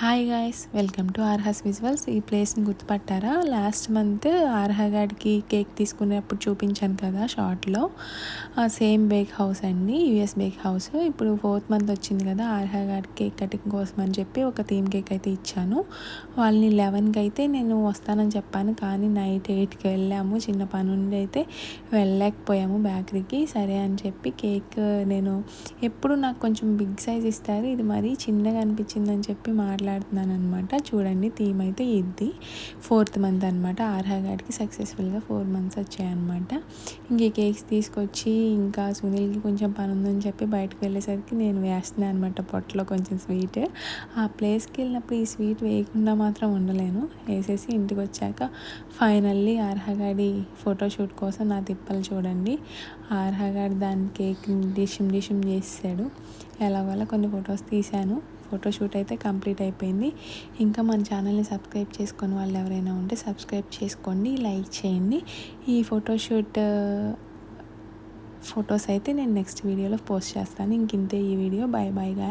Hi guys, welcome to Arha's visuals. ఈ ప్లేస్ని గుర్తుపట్టారా? లాస్ట్ మంత్ ఆర్హగాడికి కేక్ తీసుకునేప్పుడు చూపించాను కదా షార్ట్లో. సేమ్ బేక్ హౌస్ అండి, యూఎస్ బేక్ హౌస్. ఇప్పుడు 4th మంత్ వచ్చింది కదా, ఆర్హగాడి కేక్ కటింగ్ కోసం అని చెప్పి ఒక థీమ్ కేక్ అయితే ఇచ్చాను. వాళ్ళని 11కి అయితే నేను వస్తానని చెప్పాను, కానీ నైట్ 8కి వెళ్ళాము. చిన్న పని ఉండి అయితే వెళ్ళలేకపోయాము బేకరీకి. సరే అని చెప్పి కేక్ నేను ఎప్పుడు నాకు కొంచెం బిగ్ సైజ్ ఇస్తారు, ఇది మరీ చిన్నగా అనిపించిందని చెప్పి మాట్లాడుతున్నాను అనమాట. చూడండి, థీమ్ అయితే ఇది 4th మంత్ అనమాట. ఆర్హగాడికి సక్సెస్ఫుల్గా 4 months వచ్చాయన్నమాట. ఇంక ఈ కేక్స్ తీసుకొచ్చి ఇంకా సునీల్కి కొంచెం పని ఉందని చెప్పి బయటకు వెళ్ళేసరికి నేను వేస్తున్నాను అనమాట పొట్టలో కొంచెం స్వీట్. ఆ ప్లేస్కి వెళ్ళినప్పుడు ఈ స్వీట్ వేయకుండా మాత్రం ఉండలేను. వేసేసి ఇంటికి వచ్చాక ఫైనల్లీ ఆర్హగాడి ఫోటోషూట్ కోసం నా తిప్పలు చూడండి. ఆర్హగాడి దాని కేక్ని డిషిమ్ చేసాడు. ఎలాగోలా కొన్ని ఫొటోస్ తీశాను. ఫోటోషూట్ అయితే కంప్లీట్ అయిపోయింది. ఇంకా మన ఛానల్ని సబ్స్క్రైబ్ చేసుకుని వాళ్ళు ఎవరైనా ఉంటే సబ్స్క్రైబ్ చేసుకోండి, లైక్ చేయండి. ఈ ఫొటోస్ అయితే నేను నెక్స్ట్ వీడియోలో పోస్ట్ చేస్తాను. ఇంతే ఈ వీడియో. Bye bye guy.